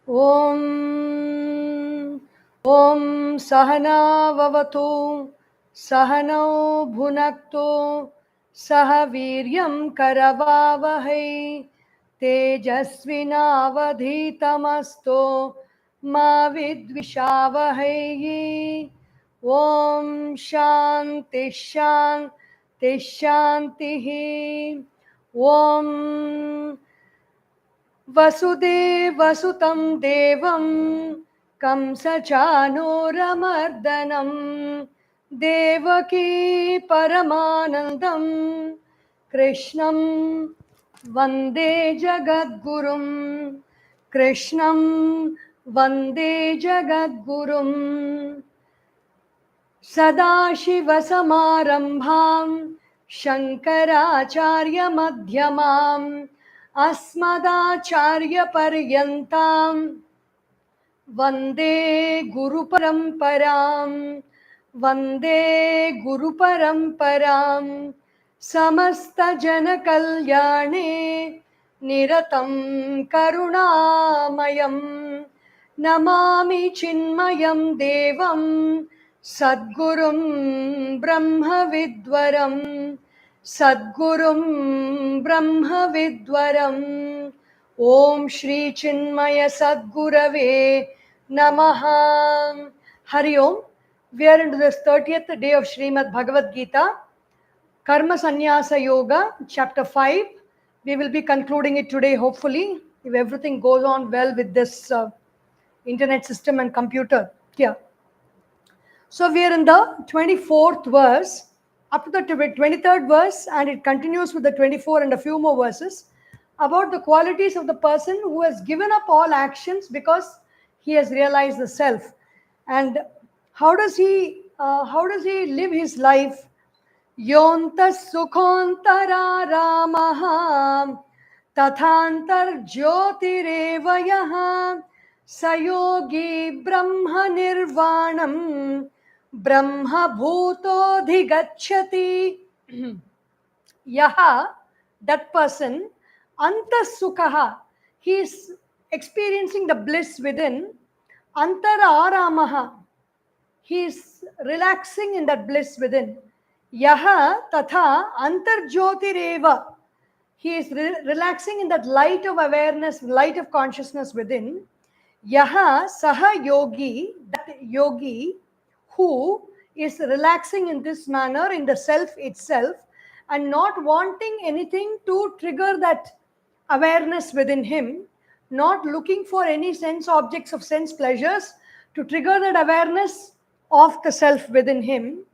ॐ ॐ सहना भवतु सहनौ भुनक्तु सह वीर्यं करवावहै तेजस्विनावधीतमस्तु मा विद्विषावहै ॐ शान्ति शान्ति शान्तिः ॐ वसुदेवसुतं देवं कंसचानूरमर्दनं देवकी परमानन्दं कृष्णं वन्दे जगद्गुरुं कृष्णं वन्दे जगद्गुरुं सदाशिवसमारम्भां शङ्कराचार्यमध्यमाम् अस्मदाचार्यपर्यन्तां वन्दे गुरुपरम्परां वन्दे गुरुपरम्परां समस्तजनकल्याणे निरतं करुणामयं नमामि चिन्मयं देवं सद्गुरुं ब्रह्मविद्वरं सद्गुरुं ब्रह्मविद्वरम् ॐ श्री चिन्मय सद्गुरवे नमः. Hari Om. We are into this 30th day of Srimad Bhagavad Gita, Karma Sanyasa Yoga, chapter 5. We will be concluding it today, hopefully, if everything goes on well with this internet system and computer here. So we are in the 24th verse, up to the 23rd verse, and it continues with the 24 and a few more verses about the qualities of the person who has given up all actions because he has realized the self. And how does he live his life? Yonta sukhontara ramaha tathantar jyotireva sayogi brahma nirvanam brahma bhutodhigacchati. Yaha, that person, antasukhaha, he is experiencing the bliss within. Antara aramaha, he is relaxing in that bliss within. Yaha tatha antarjyotireva, he is relaxing in that light of awareness, light of consciousness within. Yaha saha yogi, that yogi who is relaxing in this manner in the self itself and not wanting anything to trigger that awareness within him, not looking for any sense objects of sense pleasures to trigger that awareness of the self within him.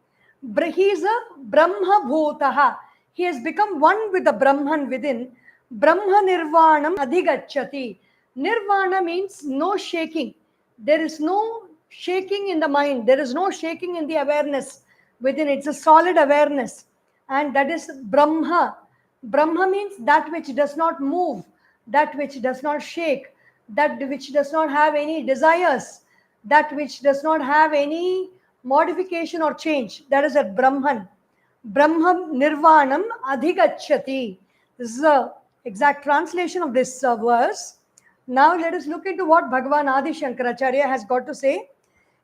He is a Brahma Bhutaha. He has become one with the Brahman within. Brahma Nirvanam Adhigacchati. Nirvana means no shaking. There is no shaking in the mind. There is no shaking in the awareness within. It's a solid awareness. And that is Brahma. Brahma means that which does not move, that which does not shake, that which does not have any desires, that which does not have any modification or change. That is a Brahman. Brahma Nirvanam Adhigacchati. This is the exact translation of this verse. Now let us look into what Bhagavan Adisankaracharya has got to say.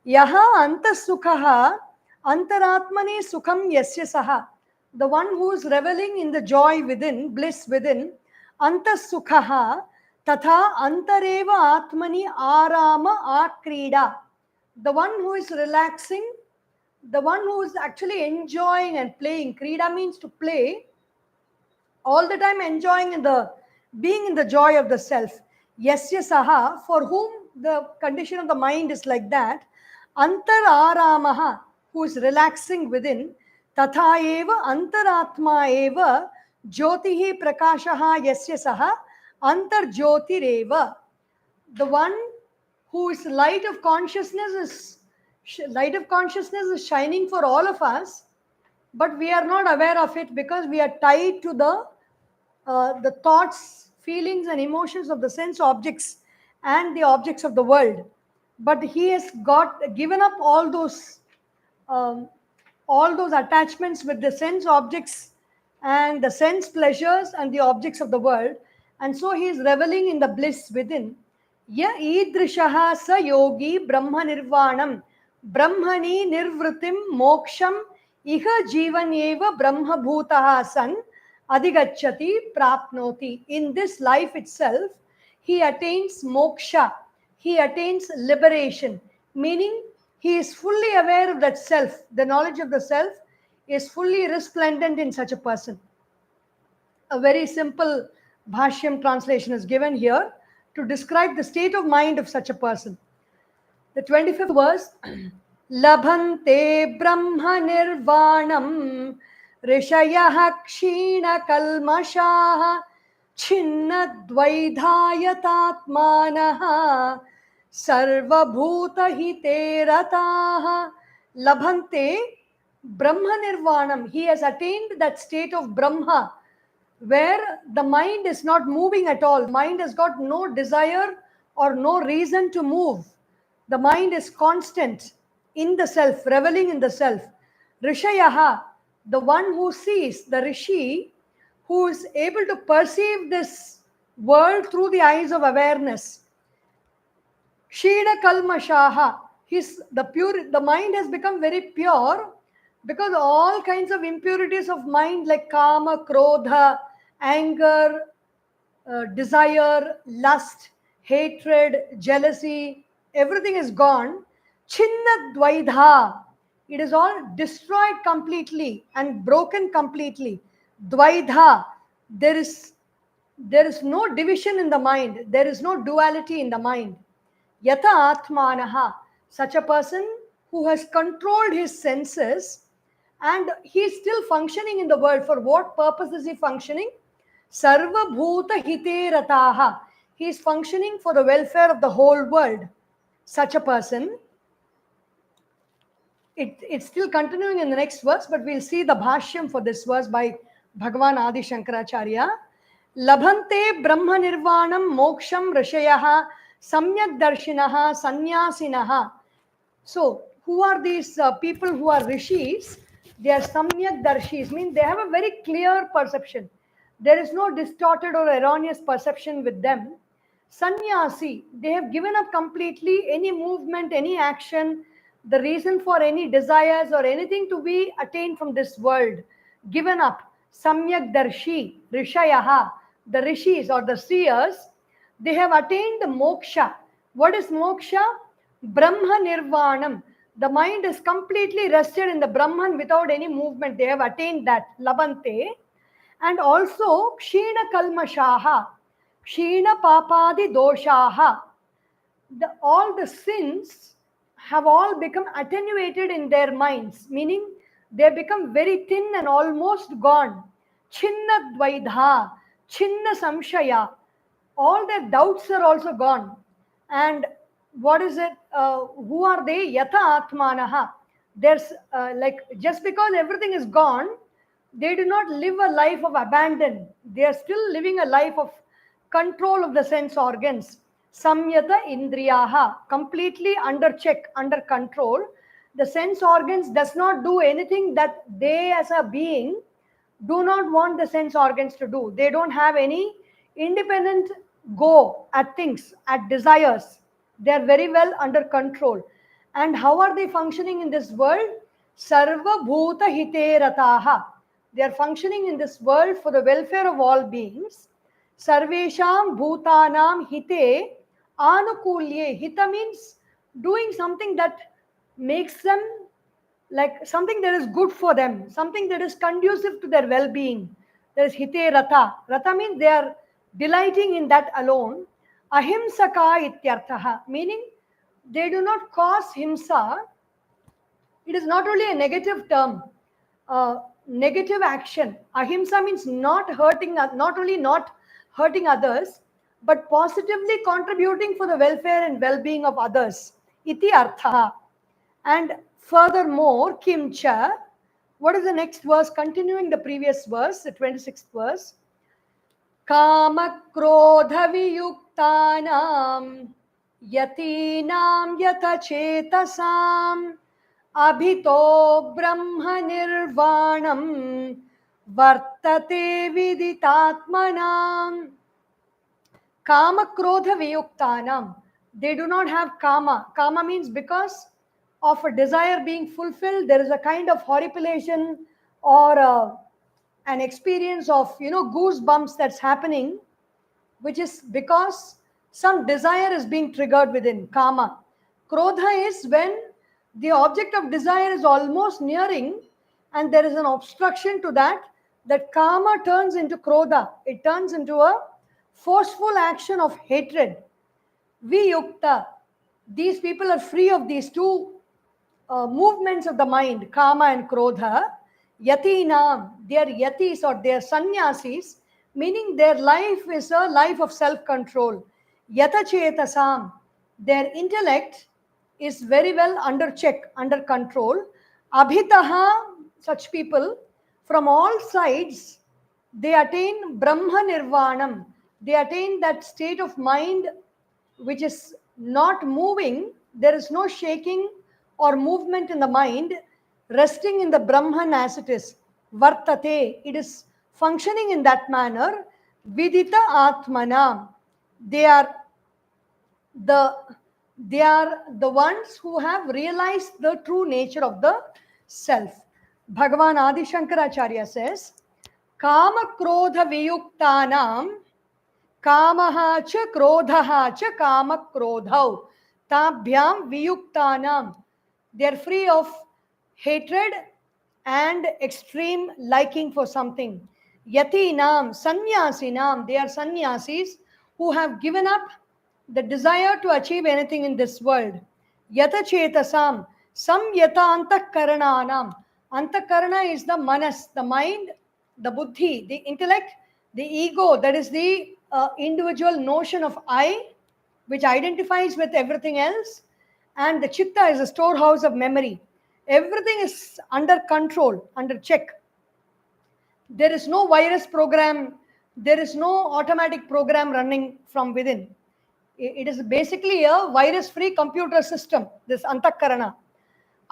Yaha antasukhaha antaratmani sukham yasya saha. The one who is reveling in the joy within, bliss within, antasukhaha tatha antareva atmani arama akrida. The one who is relaxing, the one who is actually enjoying and playing. Krida means to play, all the time enjoying in the being in the joy of the self. Yasya saha, for whom the condition of the mind is like that. Antar aramaha, who is relaxing within. Tatha eva antaratma eva jyotihi prakashaha yasya saha antar jyotireva. The one who is light of consciousness is shining for all of us, but we are not aware of it because we are tied to the thoughts, feelings and emotions of the sense objects and the objects of the world. But he has given up all those attachments with the sense objects and the sense pleasures and the objects of the world, and so he is reveling in the bliss within. य ईदृशः स योगी ब्रह्मनिर्वाणं ब्रह्मणि निर्वृतिं मोक्षम् इह जीवन्येव ब्रह्मभूतः सन् अधिगच्छति प्राप्नोति. In this life itself, he attains moksha, he attains liberation, meaning he is fully aware of that self. The knowledge of the self is fully resplendent in such a person. A very simple Bhashyam translation is given here to describe the state of mind of such a person. The 25th verse, Labhante Brahma Nirvanam Rishayah Kshina Kalmashaha Chinna Dvaidhayatatmanaha Sarvabhuta Hite Rataha. Labhante Brahma Nirvanam. He has attained that state of Brahma where the mind is not moving at all. Mind has got no desire or no reason to move. The mind is constant in the self, reveling in the self. Rishayaha, the one who sees, the Rishi, who is able to perceive this world through the eyes of awareness. Kshina Kalmashaha, the mind has become very pure because all kinds of impurities of mind like kama, krodha, anger, desire, lust, hatred, jealousy, everything is gone. Chinna Dvaidha, it is all destroyed completely and broken completely. Dvaidha, there is no division in the mind, there is no duality in the mind. Yata Atmanaha, such a person who has controlled his senses and he is still functioning in the world. For what purpose is he functioning? Sarva Bhuta Hite Rataha. He is functioning for the welfare of the whole world. Such a person, it's still continuing in the next verse, but we'll see the Bhashyam for this verse by Bhagavan Adisankaracharya. Labhante Brahma Nirvanam Moksham Rishayaha Samyak Darshinaha Sanyasinaha. So, who are these people who are rishis? They are samyak darshis, means they have a very clear perception. There is no distorted or erroneous perception with them. Sannyasi, they have given up completely any movement, any action, the reason for any desires or anything to be attained from this world. Given up. Samyak darshi, rishayaha, the rishis or the seers, they have attained the moksha. What is moksha? Brahma Nirvanam. The mind is completely rested in the Brahman without any movement. They have attained that. Labante. And also Kshina Kalmashaha. Kshina Papadi Doshaha. All the sins have all become attenuated in their minds, meaning they become very thin and almost gone. Chinna Dvaidha, Chinna Samshaya. All their doubts are also gone. And what is it? Who are they? Yata Atmanaha. There's like just because everything is gone, they do not live a life of abandon. They are still living a life of control of the sense organs. Samyata Indriyaha, completely under check, under control. The sense organs does not do anything that they as a being do not want the sense organs to do. They don't have any independent go at things, at desires. They are very well under control. And how are they functioning in this world? Sarva Bhuta Hite Rataha. They are functioning in this world for the welfare of all beings. Sarvesham Bhutanam Hite Anukulye. Hita means doing something that makes them like something that is good for them, something that is conducive to their well-being. There is hite rata. Rata means they are delighting in that alone. Ahimsaka ityarthaha, meaning they do not cause himsa. It is not only a negative term, negative action. Ahimsa means not hurting, not only not hurting others, but positively contributing for the welfare and well-being of others. Iti artha. And furthermore, kimcha, what is the next verse? Continuing the previous verse, the 26th verse. Kama krodha viyuktanam yatinam yata chetasam abhito brahma nirvanam vartate viditatmanam. Kama krodha viyuktanam. They do not have kama. Kama means because of a desire being fulfilled, there is a kind of horripilation or an experience of goosebumps that's happening, which is because some desire is being triggered within kama. Krodha is when the object of desire is almost nearing and there is an obstruction to that. That kama turns into krodha. It turns into a forceful action of hatred. Viyukta. These people are free of these two movements of the mind, kama and krodha. Yatinam, they are yatis or they are sannyasis, meaning their life is a life of self-control. Yatachetasam, their intellect is very well under check, under control. Abhitaha, such people, from all sides, they attain Brahma Nirvanam. They attain that state of mind which is not moving, there is no shaking or movement in the mind, resting in the Brahman as it is. Vartate, it is functioning in that manner. Vidita Atmana, they are the they are the ones who have realized the true nature of the self. Bhagavan Adisankaracharya says, Kama Krodha Viyuktanam कामः च क्रोधः च कामक्रोधौ ताभ्याम viyuktanam. They are free of hatred and extreme liking for something. Yatinam, sannyasinam, they are sannyasis who have given up the desire to achieve anything in this world. Yata chetasam, samyata antakarananam. Antakarana is the manas, the mind, the buddhi, the intellect, the ego, that is the individual notion of I, which identifies with everything else, and the chitta is a storehouse of memory. Everything is under control, under check. There is no virus program, there is no automatic program running from within. It is basically a virus-free computer system, this antakarana.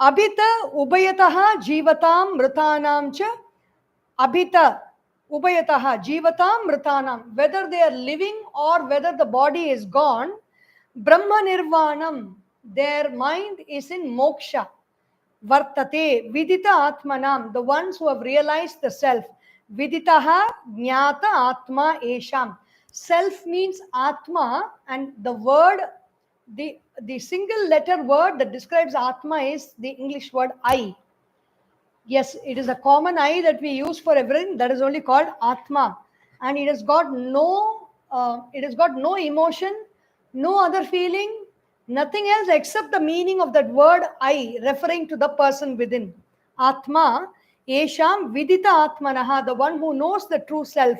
Abhita ubayataha jivatam mritanam cha. Abhita ubayataha jivatam mritanam. Whether they are living or whether the body is gone, Brahma Nirvanam, their mind is in moksha. Vartate vidita atmanam, the ones who have realized the self. Viditaha jnata atma esham. Self means atma, and the word, the single letter word that describes atma is the English word I. Yes, it is a common I that we use for everything. That is only called Atma, and it has got no emotion, no other feeling, nothing else except the meaning of that word I, referring to the person within. Atma, Esham Vidita Atmanaha, the one who knows the true self,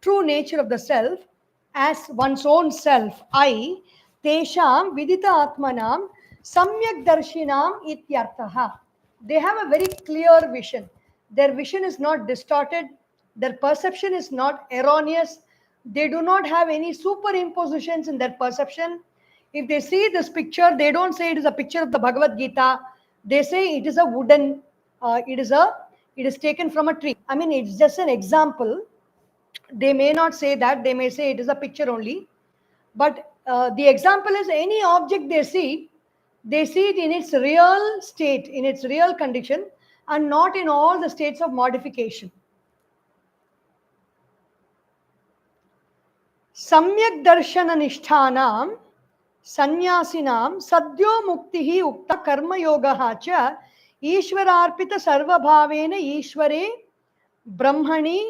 true nature of the self, as one's own self. I, Tesham Vidita Atmanam Samyak Darshinam Ityartaha. They have a very clear vision. Their vision is not distorted. Their perception is not erroneous. They do not have any superimpositions in their perception. If they see this picture, they don't say it is a picture of the Bhagavad Gita. They say it is a wooden, it is taken from a tree. I mean, it's just an example. They may not say that. They may say it is a picture only. But the example is any object they see it in its real state, in its real condition, and not in all the states of modification. Samyak darshana nishthanam sanyasinam sadyo muktihi ukta karma yogaha cha ishwararpita sarvabhavena ishware brahmani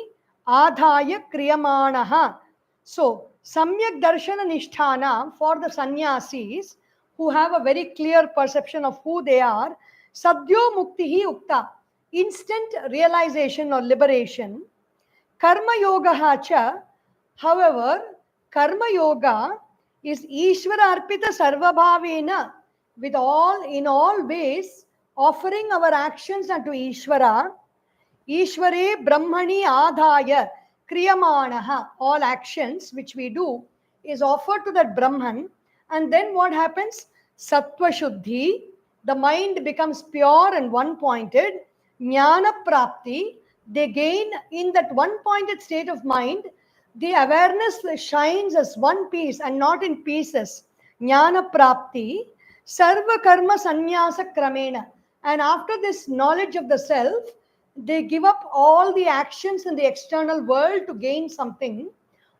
adhaya kriyamanaha. So, samyak darshana nisthana for the sannyasis who have a very clear perception of who they are, sadyo muktihi ukta, instant realization or liberation. Karma yoga cha, however, karma yoga is Ishvara arpita sarvabhavena, with all, in all ways, offering our actions unto Ishvara. Ishvare Brahmani Adhaya Kriyamanaha, all actions which we do is offered to that Brahman, and then what happens? Sattva Shuddhi, the mind becomes pure and one pointed. Jnana Prapti, they gain in that one pointed state of mind The awareness shines as one piece and not in pieces. Jnana prapti, sarva karma sanyasa kramena. And after this knowledge of the self, they give up all the actions in the external world to gain something,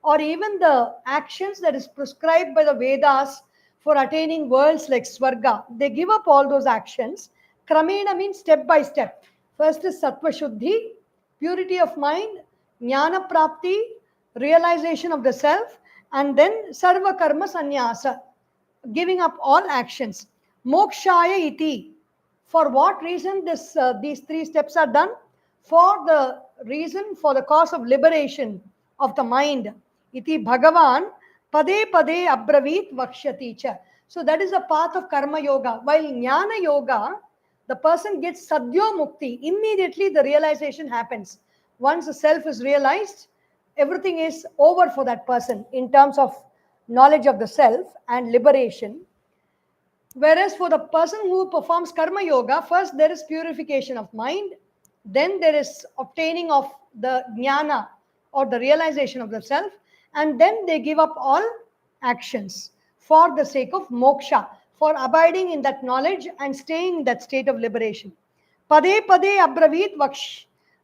or even the actions that is prescribed by the Vedas for attaining worlds like Swarga. They give up all those actions. Kramena means step by step. First is Sattva Shuddhi, purity of mind, Jnana Prapti, realization of the self, and then Sarva Karma Sanyasa, giving up all actions. Mokshaya iti. For what reason these three steps are done? For the reason, for the cause of liberation of the mind. Iti Bhagavan pade pade abravit vakshyati cha. So that is the path of karma yoga. While jnana yoga, the person gets sadhyo mukti. Immediately the realization happens. Once the self is realized, everything is over for that person in terms of knowledge of the self and liberation. Whereas for the person who performs karma yoga, first there is purification of mind, then there is obtaining of the jnana or the realization of the self, and then they give up all actions for the sake of moksha, for abiding in that knowledge and staying in that state of liberation. Pade pade abravit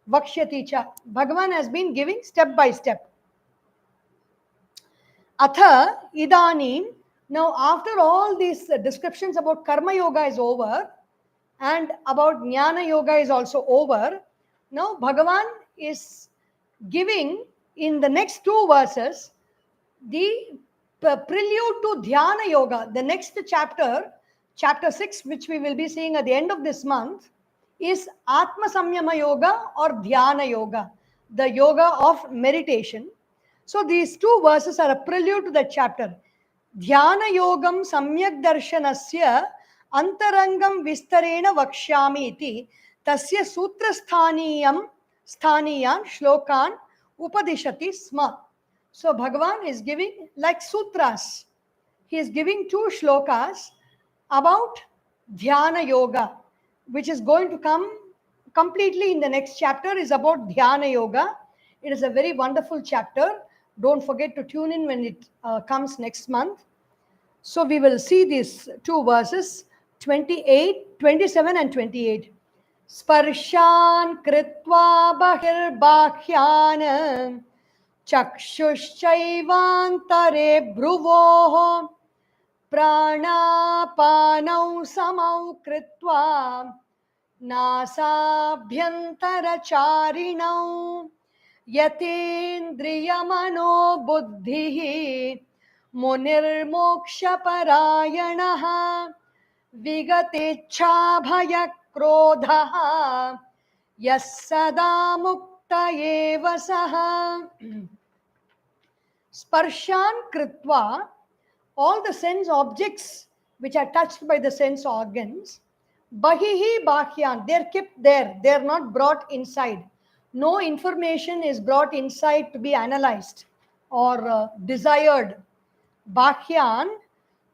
vakshyati cha. Bhagavan has been giving step by step. Atha idanim. Now, after all these descriptions about karma yoga is over and about jnana yoga is also over, now Bhagavan is giving in the next two verses the prelude to dhyana yoga. The next chapter, chapter 6, which we will be seeing at the end of this month, is Atma Samyama Yoga or Dhyana Yoga, the yoga of meditation. So these two verses are a prelude to that chapter. Dhyana Yogam Samyak Darshanasya Antarangam Vistarena Vakshyami iti Tasya Sutra Sthaniyan Shlokan Upadishati Sma. So Bhagavan is giving like sutras. He is giving two shlokas about Dhyana Yoga, which is going to come completely in the next chapter, is about Dhyana Yoga. It is a very wonderful chapter. Don't forget to tune in when it comes next month. So we will see these two verses, 28, 27 and 28. Sparshan kritva bahirbhakyan चक्षुश्चैवान्तरे भ्रुवोः प्राणापानौ समौ कृत्वा नासाभ्यन्तरचारिणौ यतेन्द्रियमनो बुद्धिः मुनिर्मोक्षपरायणः विगतेच्छाभयक्रोधः यः सदा मुक्त एव सः. Sparshan kritva, all the sense objects which are touched by the sense organs, bahihi bahyan, they're kept there, they're not brought inside. No information is brought inside to be analyzed or desired. Bahyan,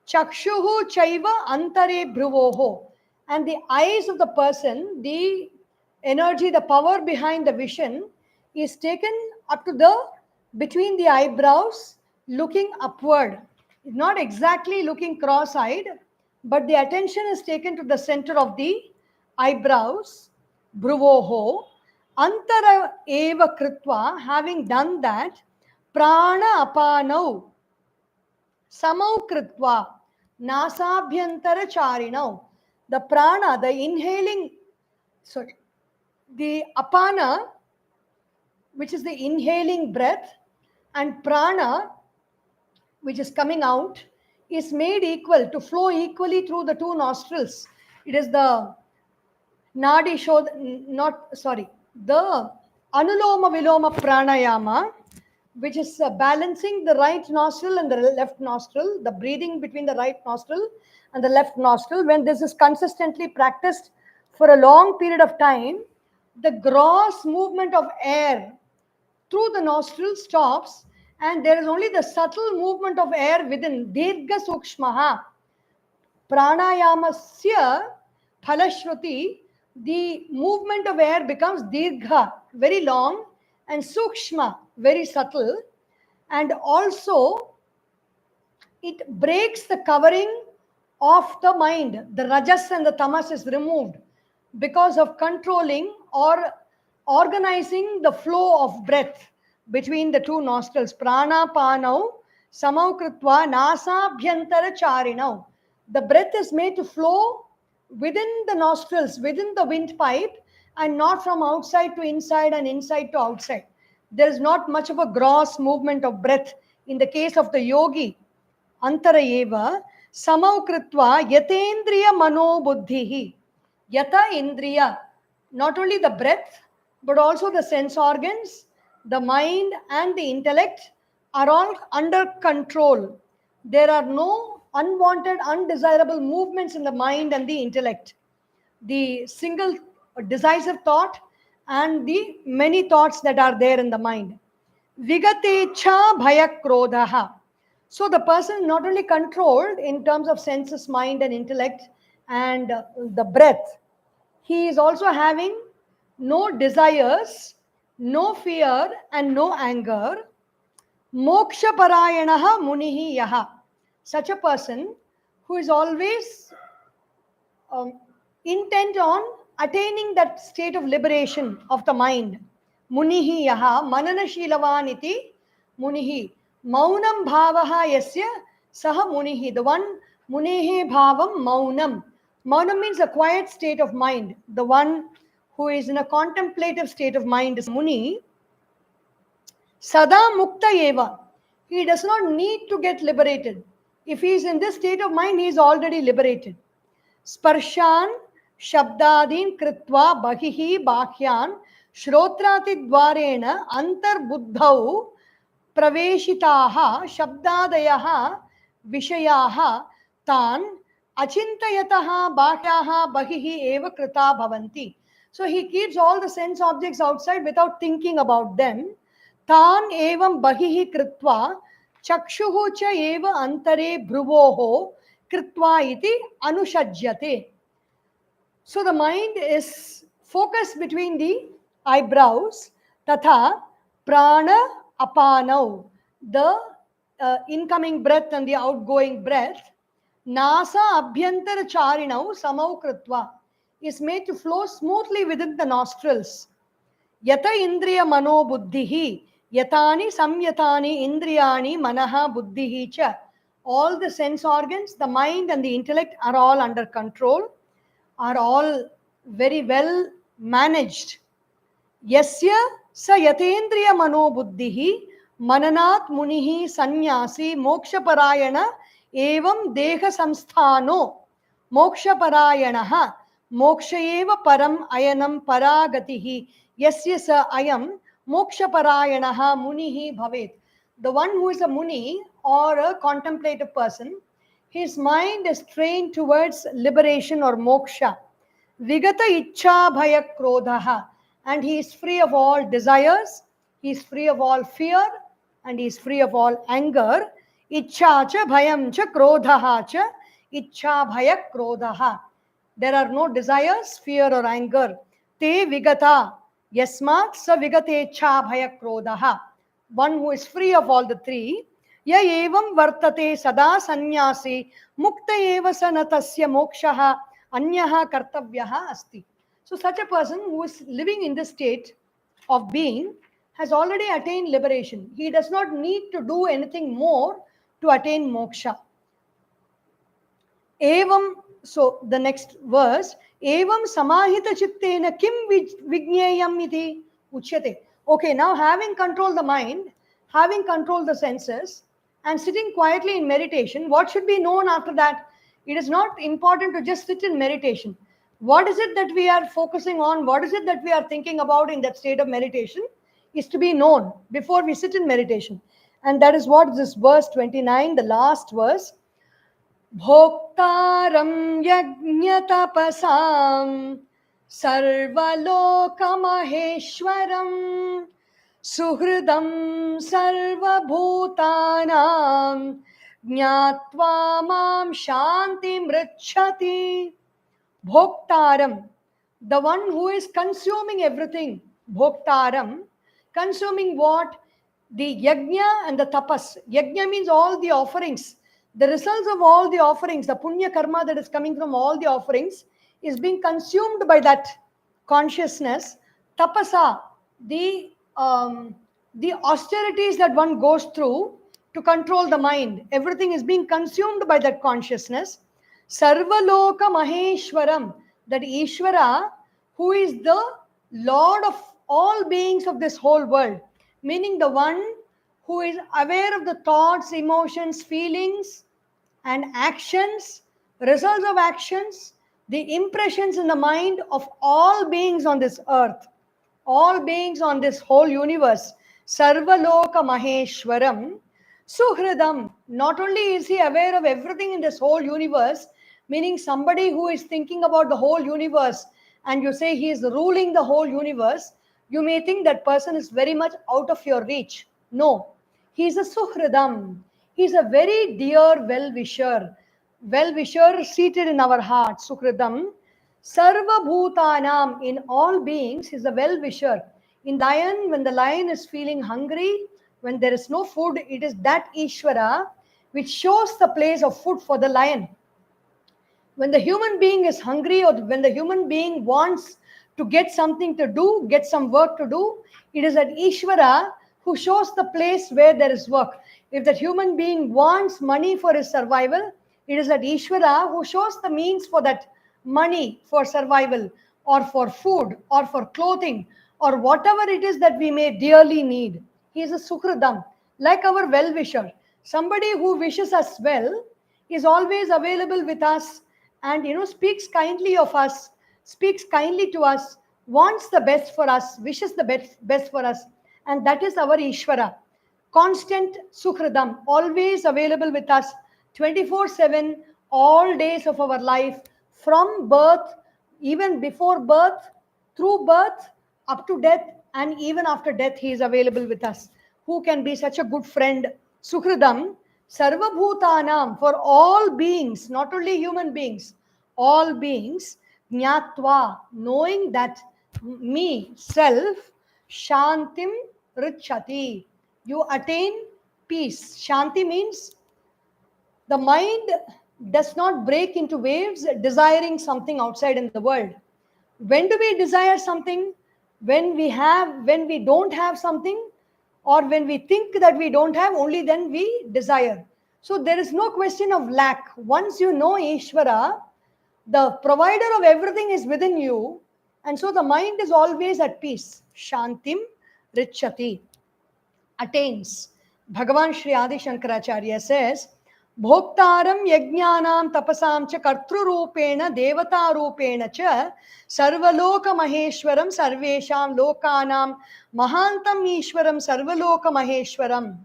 chakshuhu chaiva antare bhruvoho, and the eyes of the person, the energy, the power behind the vision is taken up to the between the eyebrows, looking upward, not exactly looking cross-eyed, but the attention is taken to the center of the eyebrows, bhruvoho, antara eva kritva. Having done that, prana apanau samau kritva nasabhyantara charinau. The prana, the inhaling, sorry, the apana, which is the inhaling breath, and prana, which is coming out, is made equal to flow equally through the two nostrils. It is the nadi shod, not sorry, the anuloma viloma pranayama, which is balancing the right nostril and the left nostril, the breathing between the right nostril and the left nostril. When this is consistently practiced for a long period of time, the gross movement of air through the nostril stops, and there is only the subtle movement of air within. Dirgha sukshmaha. Pranayamasya phalashruti, the movement of air becomes dirgha, very long, and sukshma, very subtle. and also it breaks the covering of the mind. The rajas and the tamas is removed because of controlling or organizing the flow of breath between the two nostrils. Prana panau samau kritva nasabhyantara charinau. The breath is made to flow within the nostrils, within the windpipe, and not from outside to inside and inside to outside. There is not much of a gross movement of breath. In the case of the yogi, antara eva samau kritva yatendriya mano buddhihi. Yata indriya, not only the breath, but also the sense organs, the mind and the intellect are all under control. There are no unwanted, undesirable movements in the mind and the intellect. The single decisive thought and the many thoughts that are there in the mind. Vigatecha bhaya krodhaha. So the person is not only controlled in terms of senses, mind, and intellect and the breath, he is also having no desires, no fear, and no anger. Moksha parayanaha munihi yaha. Such a person who is always intent on attaining that state of liberation of the mind. Munihi yaha manana shilavaniti munihi. Maunam bhavaha yasya saha munihi. The one munehe bhavam maunam. Maunam means a quiet state of mind. The one who is in a contemplative state of mind is muni. Sada mukta eva. He does not need to get liberated. If he is in this state of mind, he is already liberated. Sparshan shabdadin kritva bahihi bakhyan shrotrati dvarena antarbuddhau praveshitaha shabdadayaha vishayaha tan achintayataha bakhyaha bahihi eva krita bhavanti. So he keeps all the sense objects outside without thinking about them. Tan evam bahihi kritva chakshuhu cha eva antare bhruvoho kritva iti anushajyate. So the mind is focused between the eyebrows. Tatha prana apanau, the incoming breath and the outgoing breath. Nasa abhyantara charinau samau kritva is made to flow smoothly within the nostrils. Yata indriya mano buddhihi yatani samyatani indriyani manaha buddhihi cha. All the sense organs, the mind and the intellect are all under control, are all very well managed. Yasya sa yatendriya mano buddhihi mananat munihi sanyasi moksha parayana evam deha samsthano moksha parayanaha moksha eva param ayanam paragatihi yasya sa ayam moksha parayanaha munihi bhavet. The one who is a muni or a contemplative person, his mind is trained towards liberation or moksha. Vigata ichha bhaya krodhaha. And he is free of all desires, he is free of all fear, and he is free of all anger. Ichha cha bhayam cha krodhaha cha ichha bhaya krodhaha. There are no desires, fear, or anger. Te vigata yasmat sa vigate cha bhaya krodhaha. One who is free of all the three. Ya evam vartate sada sanyasi mukta eva sanatasya mokshaha anyaha kartavyaha asti. So such a person who is living in this state of being has already attained liberation. He does not need to do anything more to attain moksha. Evam, so the next verse, evam samahita chittena kim vigneyam iti uchyate. Okay, now having controlled the mind, having controlled the senses, and sitting quietly in meditation, what should be known after that? It is not important to just sit in meditation. What is it that we are focusing on? What is it that we are thinking about in that state of meditation is to be known before we sit in meditation. And that is what this verse 29, the last verse, Bhoktaram yajñatapasam sarvalokamaheeshwaram suhridam sarvabhutanam jnatva mam shanti mrichati. Bhoktaram, the one who is consuming everything. Bhoktaram, consuming what? the yajna and the tapas. Yajna means all the offerings. The results of all the offerings, the punya karma that is coming from all the offerings, is being consumed by that consciousness. Tapasa, the austerities that one goes through to control the mind, everything is being consumed by that consciousness. Sarvaloka Maheshwaram, that Ishvara, who is the Lord of all beings of this whole world, meaning the one who is aware of the thoughts, emotions, feelings, and actions, results of actions, the impressions in the mind of all beings on this earth, all beings on this whole universe. Sarvaloka Maheshwaram. Suhridam. Not only is he aware of everything in this whole universe, meaning somebody who is thinking about the whole universe, and you say he is ruling the whole universe, you may think that person is very much out of your reach. No, he is a Suhridam. He is a very dear well-wisher. Well-wisher seated in our heart. Suhridam. Sarva Bhutanam, in all beings, is a well-wisher. In lion, when the lion is feeling hungry, when there is no food, it is that Ishvara which shows the place of food for the lion. When the human being is hungry, or when the human being wants to get something to do, get some work to do, it is that Ishvara who shows the place where there is work. If that human being wants money for his survival, it is that Ishvara who shows the means for that money for survival, or for food, or for clothing, or whatever it is that we may dearly need. He is a Sukridam, like our well-wisher. Somebody who wishes us well is always available with us, and speaks kindly of us, speaks kindly to us, wants the best for us, wishes the best for us, and that is our Ishvara. Constant Sukhridam, always available with us 24/7, all days of our life, from birth, even before birth, through birth, up to death, and even after death, he is available with us. Who can be such a good friend? Sukhridam, Sarvabhutanam, for all beings, not only human beings, all beings, Jnatva, knowing that me, self, Shantim Richati, you attain peace. Shanti means the mind does not break into waves desiring something outside in the world. When do we desire something? When we don't have something, or when we think that we don't have, only then we desire. So there is no question of lack. Once you know Ishvara, the provider of everything is within you, and so the mind is always at peace. Shantim Richati, attains. Bhagavan Sri Adisankaracharya says, Bhoktaram yajnanam tapasam cha kartrurupena devatarupena cha sarvaloka maheshwaram sarvesham lokanam mahantam ishwaram sarvaloka maheshwaram.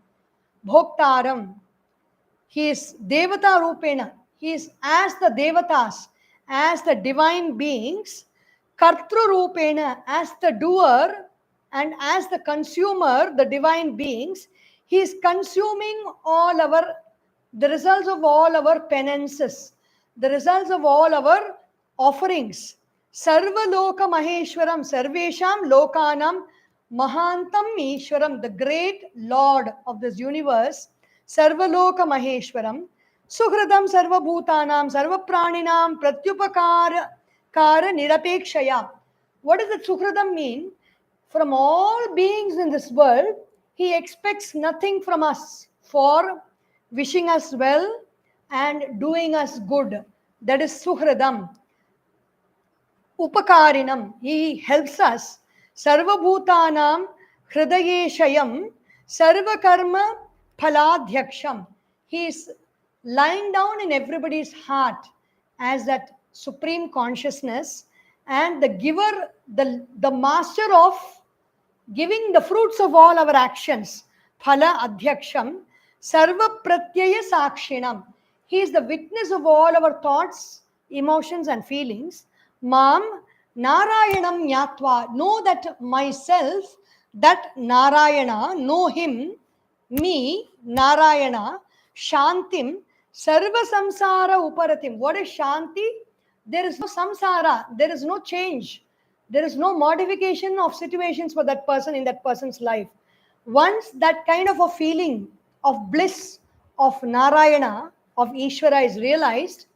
Bhoktaram, he is devata rupena, he is as the devatas, as the divine beings, kartru rupena, as the doer, and as the consumer, the divine beings. He is consuming all our, the results of all our penances, the results of all our offerings. Sarva loka maheshwaram, sarvesham lokanam mahantam ishwaram, the great Lord of this universe. Sarvaloka Maheshwaram, Suhradam Sarvabhutanam, Sarvapraninam, Pratyupakara Kara Nirapekshaya. What does the Suhradam mean? From all beings in this world, he expects nothing from us for wishing us well and doing us good. That is Suhradam. Upakarinam, he helps us. Sarvabhutanam Hridayeshayam, Sarvakarma Phaladhyaksham. He is lying down in everybody's heart as that supreme consciousness, and the giver, the master of giving the fruits of all our actions. Phala Adhyaksham, Sarva Pratyaya Sakshinam. He is the witness of all our thoughts, emotions, and feelings. Mam Narayanam Nyatva. Know that myself, that Narayana, know him, me, Narayana, Shantim, Sarva Samsara Uparatim. What is Shanti? There is no samsara, there is no change, there is no modification of situations for that person in that person's life. Once that kind of a feeling of bliss, of Narayana, of Ishvara is realized,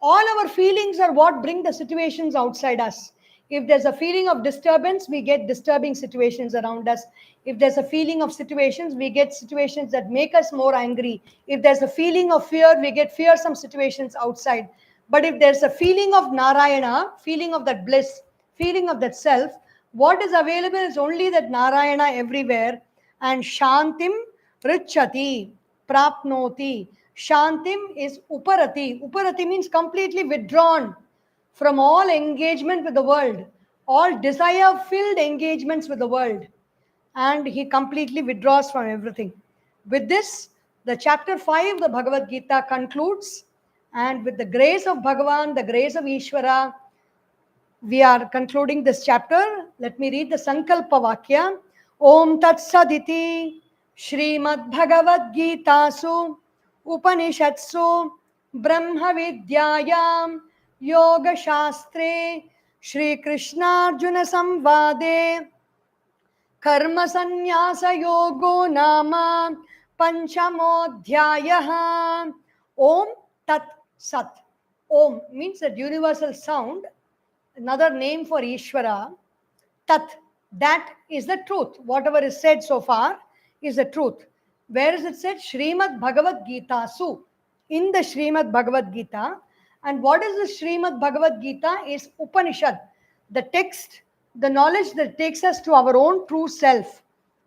all our feelings are what bring the situations outside us. If there's a feeling of disturbance, we get disturbing situations around us. If there's a feeling of situations, we get situations that make us more angry. If there's a feeling of fear, we get fearsome situations outside. But if there's a feeling of Narayana, feeling of that bliss, feeling of that self, what is available is only that Narayana everywhere. And Shantim Richati Prapnoti. Shantim is Uparati. Uparati means completely withdrawn from all engagement with the world, all desire filled engagements with the world. And he completely withdraws from everything. With this, the chapter 5 of the Bhagavad Gita concludes. And with the grace of Bhagavan, the grace of Ishvara, we are concluding this chapter. Let me read the Sankalpa Vakya. Om Tat Saditi Srimad Bhagavad Gita Su Upanishatsu Brahma Vidyayam Yoga Shastre Shri Krishna Arjuna Samvade Karma Sanyasa Yogo Nama Panchamodhyayaha. Om Tat Sat. Om means that universal sound, another name for Ishvara. Tat, that is the truth. Whatever is said so far is the truth. Where is it said? Srimad Bhagavad Gita Su. In the Srimad Bhagavad Gita. And what is the Srimad Bhagavad Gita? Is Upanishad. The text, the knowledge that takes us to our own true self.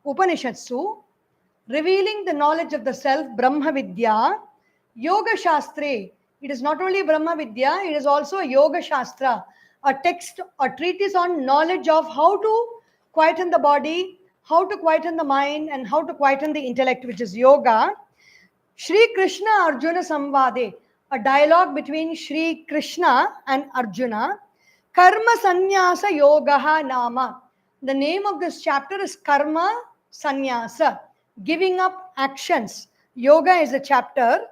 Upanishadsu, revealing the knowledge of the self, Brahma Vidya, Yoga Shastre. It is not only Brahma Vidya, it is also a Yoga Shastra, a text, a treatise on knowledge of how to quieten the body, how to quieten the mind, and how to quieten the intellect, which is yoga. Shri Krishna Arjuna Samvade, a dialogue between Shri Krishna and Arjuna. Karma Sanyasa Yogaha Nama. The name of this chapter is Karma Sanyasa, giving up actions. Yoga is a chapter.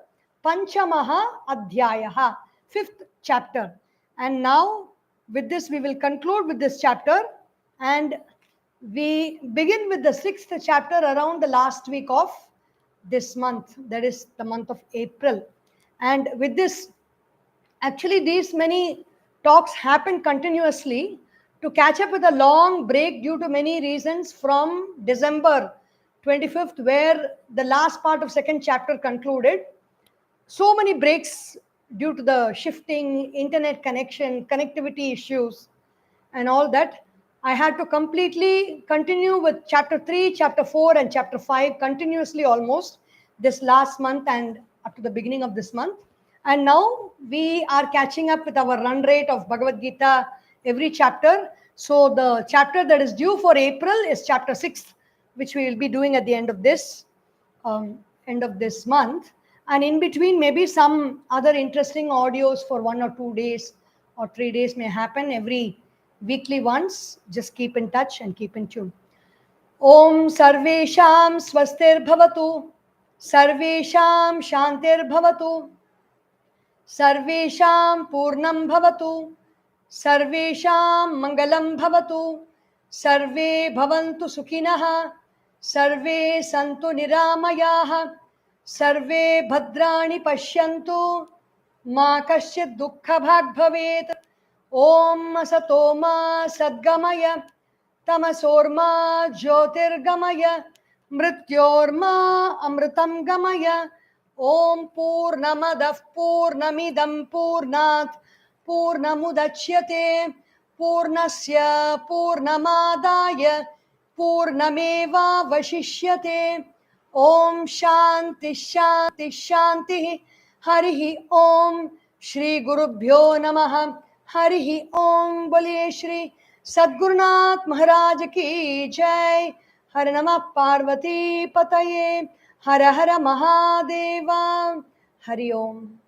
Panchamaha Adhyayaha, fifth chapter. And now, with this, we will conclude with this chapter. And we begin with the sixth chapter around the last week of this month, that is the month of April. And with this, actually, these many talks happen continuously to catch up with a long break due to many reasons from December 25th, where the last part of second chapter concluded. So many breaks due to the shifting internet connection, connectivity issues, and all that. I had to completely continue with chapter 3, chapter 4, and chapter 5 continuously almost this last month and up to the beginning of this month. And now we are catching up with our run rate of Bhagavad Gita every chapter. So the chapter that is due for April is chapter 6, which we will be doing at the end of this month. And in between, maybe some other interesting audios for 1 or 2 days or 3 days may happen every weekly once. Just keep in touch and keep in tune. Om Sarvesham Swastir Bhavatu, Sarvesham Shantir Bhavatu, Sarvesham Purnam Bhavatu, Sarvesham Mangalam Bhavatu, Sarve Bhavantu Sukhinaha, Sarve Santu Niramayaha, Sarve Bhadrani Pashyantu, Ma Kasyit Dukkha Bhag Bhavet. Om Asatoma Sadgamaya, Tamasorma Jyotirgamaya, Mrityorma Amritam Gamaya. Om Purnamadav Purnamidam Purnat Purnamudachyate Purnasya Purnamadaya Purnameva Vashishyate. Om Shanti Shanti Shanti. Harihi Om. Shri Gurubhyo Namaha. Harihi Om. Boliye Shri Sadgurunath Maharaj ki Jai. Har Namah Parvati Pataye. Hara Hara Mahadeva. Hari Om.